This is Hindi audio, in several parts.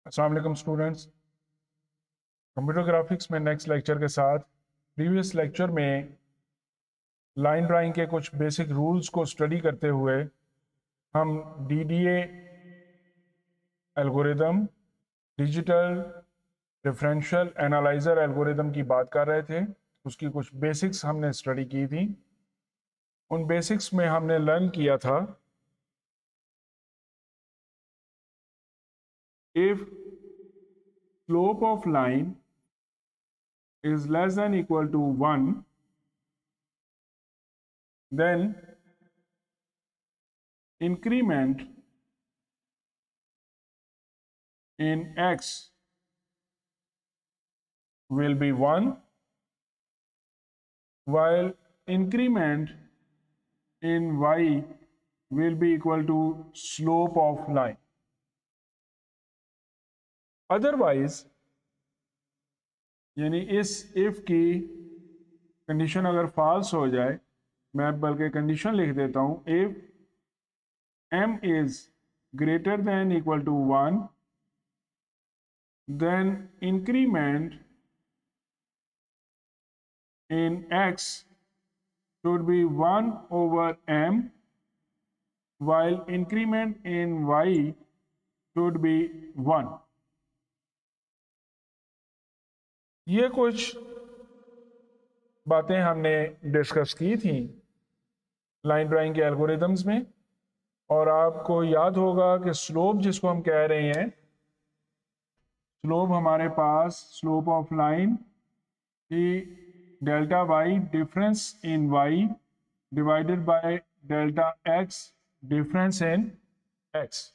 अस्सलाम वालेकुम स्टूडेंट्स। कंप्यूटर ग्राफिक्स में नेक्स्ट लेक्चर के साथ प्रीवियस लेक्चर में लाइन ड्राइंग के कुछ बेसिक रूल्स को स्टडी करते हुए हम DDA algorithm, digital differential analyser algorithm की बात कर रहे थे। उसकी कुछ बेसिक्स हमने स्टडी की थी। उन बेसिक्स में हमने लर्न किया था if slope of line is less than equal to 1, then increment in x will be 1, while increment in y will be equal to slope of line. Otherwise, यानी इस इफ की कंडीशन अगर फॉल्स हो जाए, मैं बल्कि कंडीशन लिख देता हूं, if m is greater than equal to 1, then increment in x should be 1 over m, while increment in y should be 1. ये कुछ बातें हमने डिस्कस की थी लाइन ड्राइंग के एल्गोरिदम्स में, और आपको याद होगा कि स्लोप जिसको हम कह रहे हैं, स्लोप हमारे पास स्लोप ऑफ लाइन की delta y difference in y divided by delta x difference in x.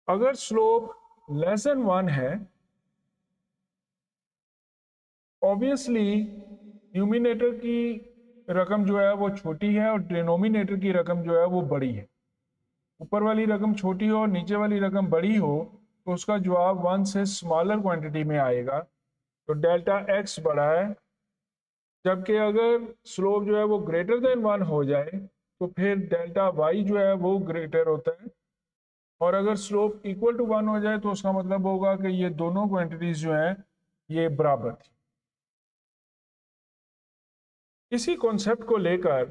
अगर स्लोप लेस देन 1 है, ऑब्वियसली न्यूमिनेटर की रकम जो है वो छोटी है और डिनोमिनेटर की रकम जो है वो बड़ी है। ऊपर वाली रकम छोटी हो और नीचे वाली रकम बड़ी हो तो उसका जवाब 1 से स्मॉलर क्वांटिटी में आएगा, तो डेल्टा एक्स बड़ा है। जबकि अगर स्लोप जो है वो ग्रेटर देन 1 हो जाए तो फिर डेल्टा वाई जो है वो ग्रेटर होता है, और अगर स्लोप इक्वल टू 1 हो जाए तो उसका मतलब होगा कि ये दोनों क्वांटिटीज जो हैं ये बराबर थी। इसी कॉन्सेप्ट को लेकर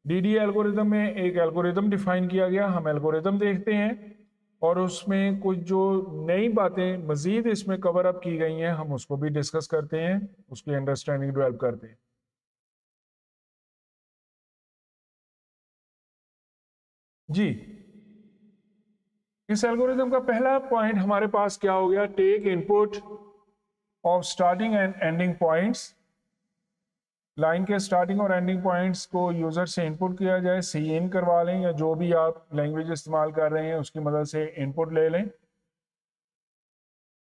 डीडीए एल्गोरिदम में एक एल्गोरिदम डिफाइन किया गया। हम एल्गोरिदम देखते हैं और उसमें कुछ जो नई बातें मजीद इसमें कवर अप की गई हैं हम उसको भी डिस्कस करते हैं, उसकी अंडरस्टैंडिंग डेवलप करते हैं। जी, इस एल्गोरिदम का पहला पॉइंट हमारे पास क्या हो गया? Take input of starting and ending points. Line के स्टार्टिंग और एंडिंग पॉइंट्स को यूजर से इनपुट किया जाए, सी इन करवा लें या जो भी आप लैंग्वेज इस्तेमाल कर रहे हैं उसकी मदद से इनपुट ले लें।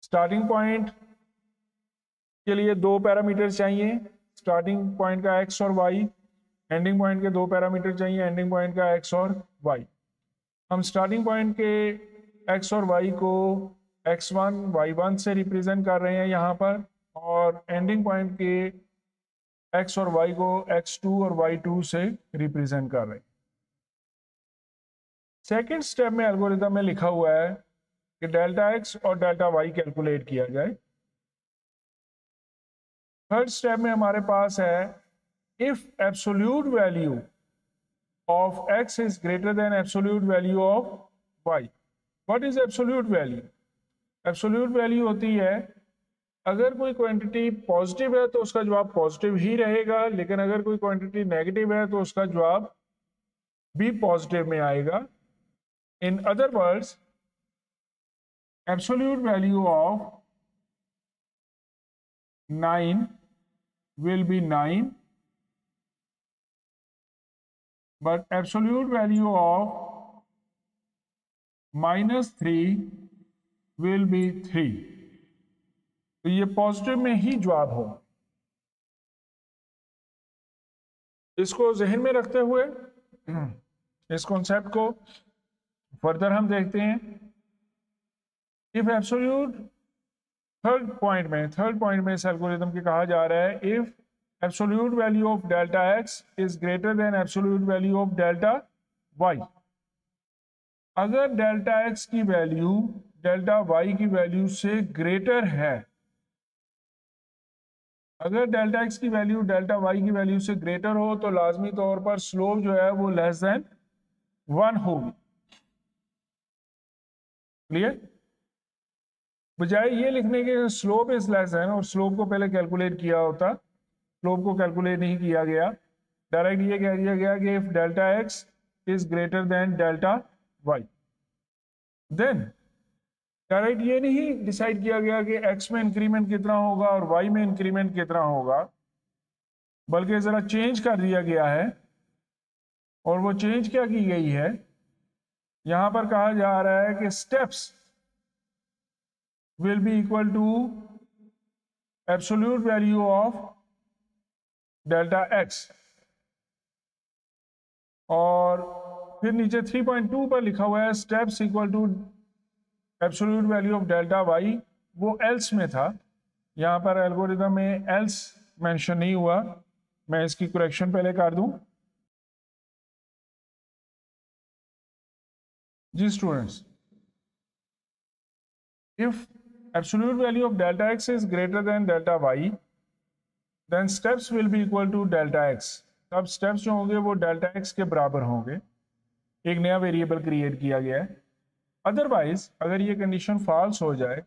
स्टार्टिंग पॉइंट के लिए 2 पैरामीटर चाहिए, स्टार्टिंग पॉइंट का एक्स और वाई। एंडिंग पॉइंट के 2 पैरामीटर चाहिए, एंडिंग पॉइंट का एक्स और वाई। हम स्टार्टिंग पॉइंट के एक्स और वाई को x1 y1 से रिप्रेजेंट कर रहे हैं यहाँ पर, और एंडिंग पॉइंट के x और y को x2 और y2 से रिप्रेजेंट कर रहे हैं। सेकेंड स्टेप में एल्गोरिथम में लिखा हुआ है कि डेल्टा x और डेल्टा y कैलकुलेट किया जाए। थर्ड स्टेप में हमारे पास है if absolute value of x is greater than absolute value of y। What is absolute value? Absolute value होती है अगर कोई क्वांटिटी पॉजिटिव है तो उसका जवाब पॉजिटिव ही रहेगा, लेकिन अगर कोई क्वांटिटी नेगेटिव है तो उसका जवाब भी पॉजिटिव में आएगा। In other words, absolute value of 9 will be 9, but absolute value of -3 will be 3। तो ये पॉजिटिव में ही जवाब हो। इसको जहन में रखते हुए इस कॉन्सेप्ट को फर्दर हम देखते हैं। इफ एब्सोल्यूट थर्ड पॉइंट में इस एल्गोरिथम के कहा जा रहा है if absolute value of delta x is greater than absolute value of delta y. अगर डेल्टा एक्स की वैल्यू डेल्टा वाई की वैल्यू से ग्रेटर है, अगर डेल्टा एक्स की वैल्यू डेल्टा वाई की वैल्यू से ग्रेटर हो तो लाजमी तौर पर स्लोप जो है वो लेस देन 1 होगी। क्लियर? बजाय ये लिखने के स्लोप इज लेस देन और स्लोप को पहले कैलकुलेट किया होता, स्लोप को कैलकुलेट नहीं किया गया, डायरेक्ट ये कह दिया गया कि if delta x is greater than delta y, then direct ये नहीं डिसाइड किया गया कि एक्स में इंक्रीमेंट कितना होगा और वाई में इंक्रीमेंट कितना होगा, बल्कि जरा चेंज कर दिया गया है। और वो चेंज क्या की गई है, यहां पर कहा जा रहा है कि steps will be equal to absolute value of delta x, और फिर नीचे 3.2 पर लिखा हुआ है steps equal to absolute value of delta y, वो एल्स में था, यहां पर एल्गोरिथम में एल्स मेंशन नहीं हुआ। मैं इसकी करेक्शन पहले कर दूं। जी students, if absolute value of delta x is greater than delta y then steps will be equal to delta x, तब स्टेप्स जो होंगे वो डेल्टा एक्स के बराबर होंगे। एक नया वेरिएबल क्रिएट किया गया है। अदरवाइज अगर ये कंडीशन फॉल्स हो जाए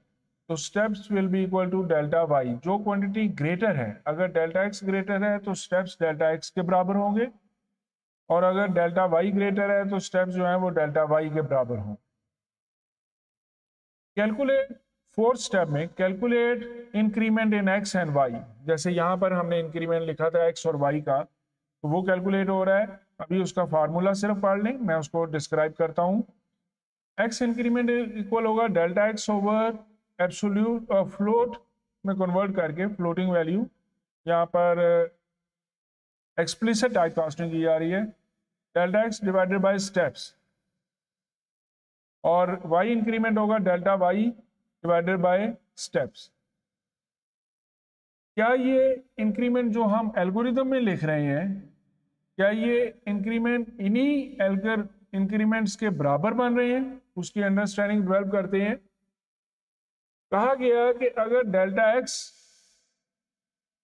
तो steps will be equal to delta y, जो क्वांटिटी ग्रेटर है, अगर डेल्टा एक्स ग्रेटर है तो स्टेप्स डेल्टा एक्स के बराबर होंगे, और अगर डेल्टा वाई ग्रेटर है तो स्टेप्स जो है वो डेल्टा वाई के बराबर होंगे। कैलकुलेट, फोर्थ स्टेप में calculate increment in x and y, जैसे यहां पर हमने इंक्रीमेंट लिखा था एक्स और वाई का, तो वो कैलकुलेट हो रहा है। अभी उसका फार्मूला सिर्फ पढ़ लें, मैं उसको डिस्क्राइब करता हूं। एक्स इंक्रीमेंट इक्वल होगा delta x over absolute float में कन्वर्ट करके, फ्लोटिंग वैल्यू यहाँ पर एक्सप्लिसिट टाइप कास्टिंग की जा रही है, delta x divided by steps, और वाई इंक्रीमेंट होगा delta y divided by steps. क्या ये इंक्रीमेंट जो हम एल्गोरिथम में लिख रहे हैं, क्या ये इंक्रीमेंट इन्हीं इंक्रीमेंट्स के बराबर बन रहे हैं? उसकी अंडरस्टैंडिंग डेवलप करते हैं। कहा गया कि अगर डेल्टा एक्स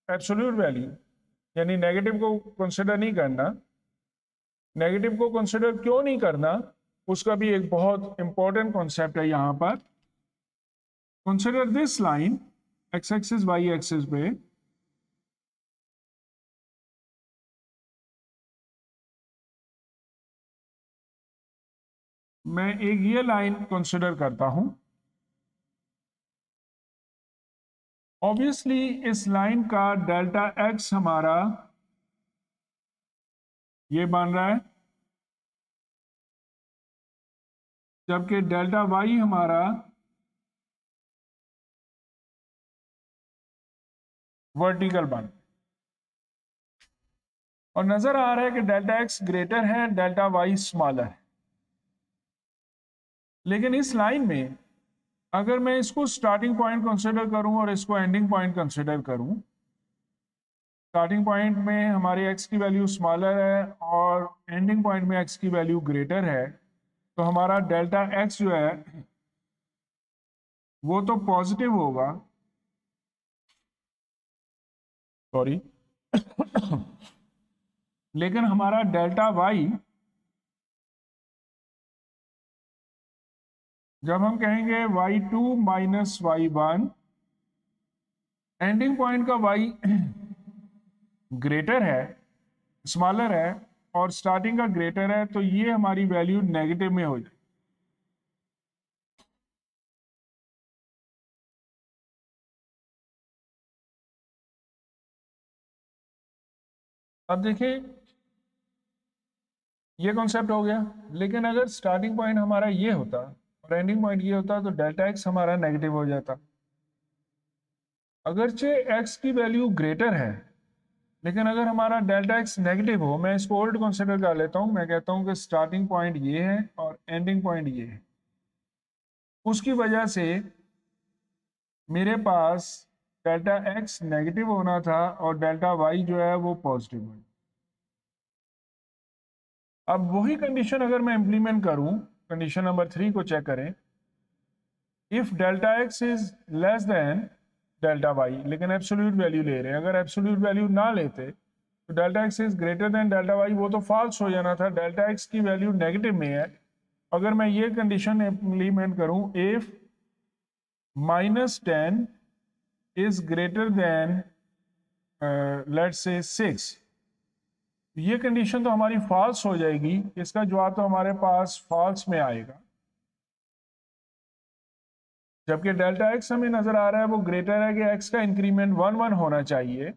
एब्सोल्यूट वैल्यू यानी नेगेटिव को कंसिडर नहीं करना, नेगेटिव को कंसिडर क्यों नहीं करना, उसका भी एक बहुत इंपॉर्टेंट कॉन्सेप्ट है यहां पर। Consider this line x axis y axis पे, मैं एक ये लाइन कंसिडर करता हूं। ऑब्वियसली इस लाइन का डेल्टा एक्स हमारा ये बन रहा है, जबकि डेल्टा वाई हमारा वर्टिकल बन, और नजर आ रहा है कि डेल्टा एक्स ग्रेटर है, डेल्टा वाई स्मॉलर है। लेकिन इस लाइन में अगर मैं इसको स्टार्टिंग पॉइंट कंसिडर करूं और इसको एंडिंग पॉइंट कंसिडर करूं, स्टार्टिंग पॉइंट में हमारे x की वैल्यू स्मॉलर है और एंडिंग पॉइंट में x की वैल्यू ग्रेटर है, तो हमारा डेल्टा x जो है वो तो पॉजिटिव होगा, सॉरी लेकिन हमारा डेल्टा y, जब हम कहेंगे y2 minus y1, ending point का y ग्रेटर है, स्मॉलर है, और स्टार्टिंग का ग्रेटर है, तो ये हमारी वैल्यू नेगेटिव में हो जाए। अब देखिए ये कॉन्सेप्ट हो गया, लेकिन अगर स्टार्टिंग पॉइंट हमारा ये होता और एंडिंग पॉइंट ये होता तो डेल्टा एक्स हमारा नेगेटिव हो जाता। अगरचे एक्स की वैल्यू ग्रेटर है, लेकिन अगर हमारा डेल्टा एक्स नेगेटिव हो, मैं इसको ओल्ड कंसिडर कर लेता हूं, मैं कहता हूं कि स्टार्टिंग पॉइंट ये है और एंडिंग पॉइंट ये है, उसकी वजह से मेरे पास डेल्टा एक्स नेगेटिव होना था और डेल्टा वाई जो है वो पॉजिटिव होना। अब वही कंडीशन अगर मैं इंप्लीमेंट करूं कंडीशन नंबर 3 को चेक करें, if delta x is less than delta y, लेकिन एब्सोल्यूट वैल्यू ले रहे हैं। अगर एब्सोल्यूट वैल्यू ना लेते तो delta x is greater than delta y, वो तो फॉल्स हो जाना था, डेल्टा एक्स की वैल्यू नेगेटिव में है। अगर मैं ये कंडीशन इम्प्लीमेंट करूं, if -10 is greater than let's say 6, ये कंडीशन तो हमारी फॉल्स हो जाएगी, इसका जवाब तो हमारे पास फॉल्स में आएगा। जबकि डेल्टा एक्स हमें नजर आ रहा है वो ग्रेटर है कि एक्स का इंक्रीमेंट 1 होना चाहिए,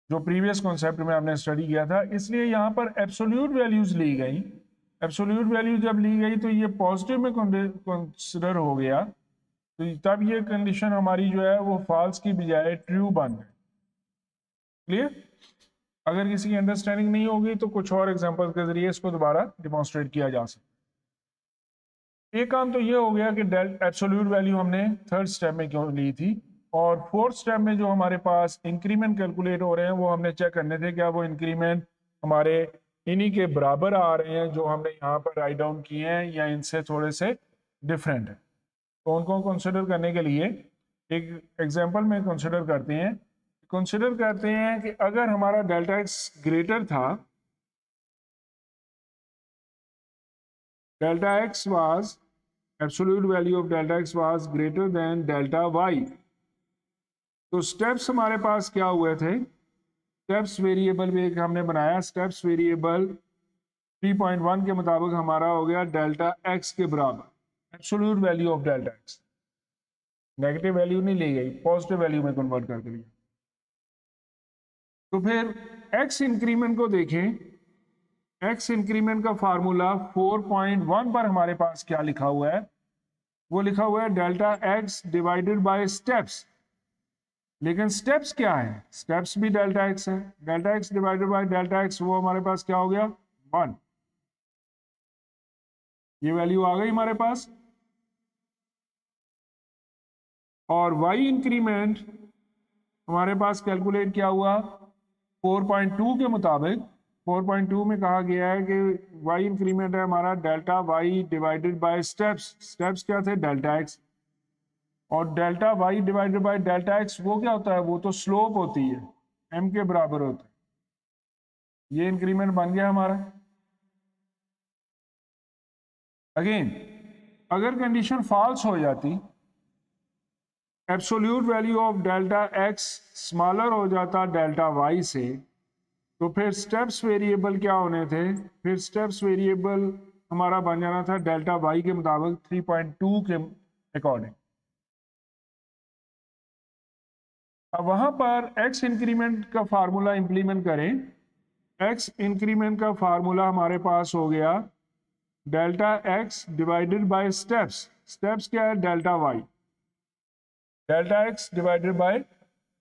जो प्रीवियस कॉन्सेप्ट में हमने स्टडी किया था, इसलिए यहाँ पर एब्सोल्यूट वैल्यूज ली गई। एब्सोल्यूट वैल्यू जब ली गई तो ये पॉजिटिव में कंसिडर हो गया, तो तब ये कंडीशन हमारी जो है वो फॉल्स की बजाय ट्रू बन गई। क्लियर? अगर किसी की अंडरस्टैंडिंग नहीं होगी तो कुछ और एग्जांपल के जरिए इसको दोबारा डिमॉन्स्ट्रेट किया जा सकता है। एक काम तो ये हो गया कि एब्सोल्यूट वैल्यू हमने थर्ड स्टेप में क्यों ली थी, और फोर्थ स्टेप में जो हमारे पास इंक्रीमेंट कैलकुलेट हो रहे हैं वो हमने चेक करने थे क्या वो इंक्रीमेंट हमारे इन्हीं के बराबर आ रहे हैं जो हमने यहाँ पर राइट डाउन किए हैं, या इनसे थोड़े से डिफरेंट है। तो उनको कंसिडर करने के लिए एक एग्जांपल में कंसिडर करते हैं कि अगर हमारा डेल्टा एक्स ग्रेटर था, delta x was absolute value of delta x was greater than delta y, तो स्टेप्स हमारे पास क्या हुए थे, स्टेप्स वेरिएबल भी एक हमने बनाया, स्टेप्स वेरिएबल 3.1 के मुताबिक हमारा हो गया डेल्टा एक्स के बराबर absolute value of delta x. Negative value नहीं ली गई, पॉजिटिव वैल्यू में कन्वर्ट कर दिया। तो फिर एक्स इंक्रीमेंट को देखें, एक्स इंक्रीमेंट का फार्मूला 4.1 पर हमारे पास क्या लिखा हुआ है, वो लिखा हुआ है delta x divided by steps. लेकिन स्टेप्स क्या है, स्टेप्स भी डेल्टा एक्स है, delta x divided by delta x, वो हमारे पास क्या हो गया 1। ये वैल्यू आ गई हमारे पास। और वाई इंक्रीमेंट हमारे पास कैलकुलेट क्या हुआ 4.2 के मुताबिक। 4.2 में कहा गया है कि वाई इंक्रीमेंट है हमारा delta y divided by steps. Steps क्या थे, डेल्टा एक्स, और delta y divided by delta x वो क्या होता है, वो तो स्लोप होती है, एम के बराबर होता है। ये इंक्रीमेंट बन गया हमारा। अगेन अगर कंडीशन फॉल्स हो जाती, absolute value of delta x smaller हो जाता डेल्टा वाई से, तो फिर स्टेप्स वेरिएबल क्या होने थे, फिर स्टेप्स वेरिएबल हमारा बन जाना था डेल्टा वाई के मुताबिक 3.2 के अकॉर्डिंग। अब वहां पर एक्स इंक्रीमेंट का फार्मूला इंप्लीमेंट करें, एक्स इंक्रीमेंट का फार्मूला हमारे पास हो गया delta x divided by steps. Steps क्या है, delta y, delta x divided by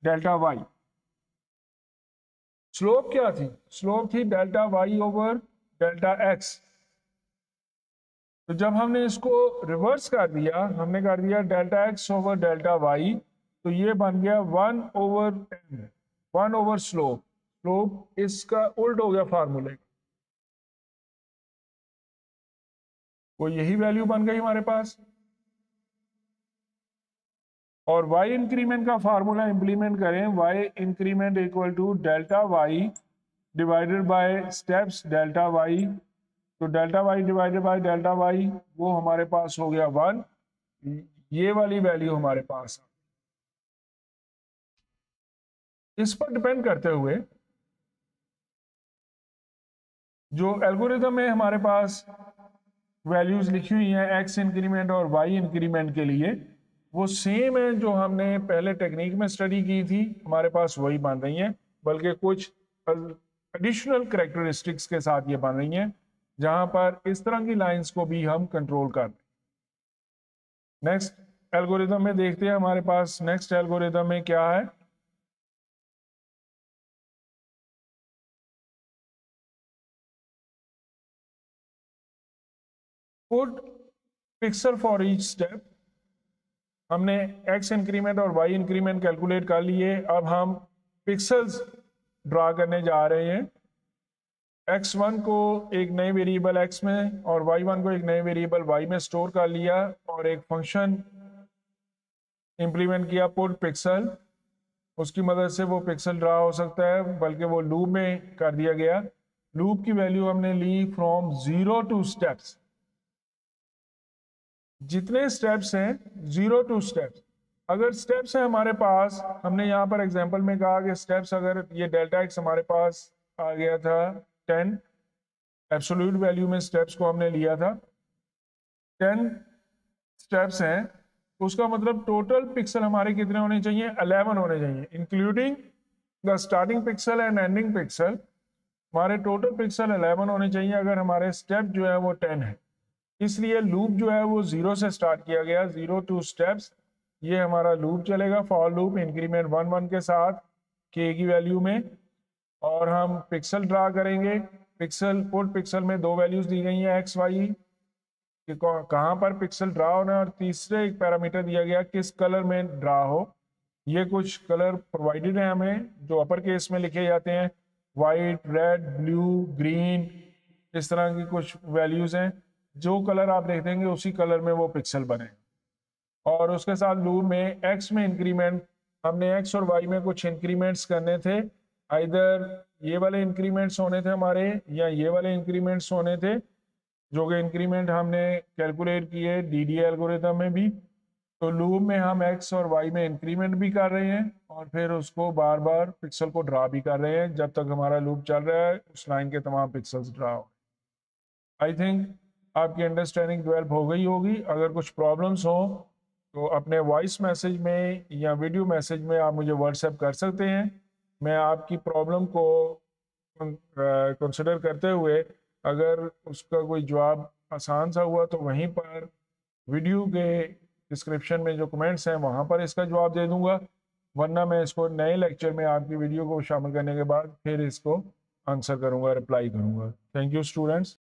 delta y. Slope क्या थी, स्लोप थी delta y over delta x. तो जब हमने इसको रिवर्स कर दिया, हमने कर दिया delta x over delta y, तो ये बन गया 1 ओवर स्लोप। स्लोप इसका उल्ट हो गया फार्मूले, वो यही वैल्यू बन गई हमारे पास। और y इंक्रीमेंट का फार्मूला इंप्लीमेंट करें, y increment equal to delta y divided by steps delta y। तो delta y divided by delta y वो हमारे पास हो गया 1, ये वाली वैल्यू हमारे पास। इस पर डिपेंड करते हुए जो एल्गोरिथम में हमारे पास वैल्यूज लिखी हुई हैं x इंक्रीमेंट और y इंक्रीमेंट के लिए, वो सेम है जो हमने पहले टेक्निक में स्टडी की थी, हमारे पास वही बन रही हैं, बल्कि कुछ एडिशनल कैरेक्टरिस्टिक्स के साथ ये बन रही हैं, जहां पर इस तरह की लाइंस को भी हम कंट्रोल कर रहे हैं। नेक्स्ट एल्गोरिथम में देखते हैं हमारे पास नेक्स्ट एल्गोरिथम में क्या है। Put pixel for each step. हमने x इंक्रीमेंट और y इंक्रीमेंट कैलकुलेट कर लिए, अब हम पिक्सेल्स ड्रा करने जा रहे हैं x1 को एक नए वेरिएबल x में और y1 को एक नए वेरिएबल y में स्टोर कर लिया और एक फंक्शन इंप्लीमेंट किया पुट पिक्सल, उसकी मदद से वो पिक्सल ड्रा हो सकता है, बल्कि वो लूप में कर दिया गया। लूप की वैल्यू हमने ली फ्रॉम 0 टू स्टेप्स, जितने स्टेप्स हैं 0 टू स्टेप्स। अगर स्टेप्स है हमारे पास, हमने यहाँ पर एग्जांपल में कहा कि स्टेप्स अगर ये डेल्टा एक्स हमारे पास आ गया था 10, एब्सोल्यूट वैल्यू में स्टेप्स को हमने लिया था 10 स्टेप्स हैं, उसका मतलब टोटल पिक्सल हमारे कितने होने चाहिए? 11 होने चाहिए, including the starting pixel and ending pixel. हमारे टोटल पिक्सल 11 होने चाहिए अगर हमारे स्टेप जो है वो 10 है। इसलिए लूप जो है वो 0 से स्टार्ट किया गया, 0 टू स्टेप्स। ये हमारा लूप चलेगा, फॉर लूप, इंक्रीमेंट 1 1 के साथ k की वैल्यू में, और हम पिक्सल ड्रा करेंगे। पिक्सल पुट पिक्सल में दो वैल्यूज दी गई हैं x y, कि कहाँ पर पिक्सल ड्रा होना है, और तीसरे एक पैरामीटर दिया गया किस कलर में ड्रा हो। ये कुछ कलर प्रोवाइडेड है हमें जो अपर केस में लिखे जाते हैं, वाइट, रेड, ब्लू, ग्रीन, इस तरह की कुछ वैल्यूज हैं। जो कलर आप देख देंगे उसी कलर में वो पिक्सल बने। और उसके साथ लूप में x में इंक्रीमेंट, हमने x और y में कुछ इंक्रीमेंट्स करने थे, आइदर ये वाले इंक्रीमेंट्स होने थे हमारे या ये वाले इंक्रीमेंट्स होने थे, जो कि इंक्रीमेंट हमने कैलकुलेट किए DDA एल्गोरिथम में भी। तो लूप में हम x और y में इंक्रीमेंट भी कर रहे हैं और फिर उसको बार बार पिक्सल को ड्रा भी कर रहे हैं जब तक हमारा लूप चल रहा है, उस लाइन के तमाम पिक्सल्स ड्रा हो। आई थिंक आपकी अंडरस्टैंडिंग डेवलप हो गई होगी। अगर कुछ प्रॉब्लम्स हो तो अपने वॉइस मैसेज में या वीडियो मैसेज में आप मुझे व्हाट्सएप कर सकते हैं। मैं आपकी प्रॉब्लम को कंसिडर करते हुए अगर उसका कोई जवाब आसान सा हुआ तो वहीं पर वीडियो के डिस्क्रिप्शन में जो कमेंट्स हैं वहाँ पर इसका जवाब दे दूंगा, वरना मैं इसको नए लेक्चर में आपकी वीडियो को शामिल करने के बाद फिर इसको आंसर करूँगा, रिप्लाई करूँगा। Thank you students.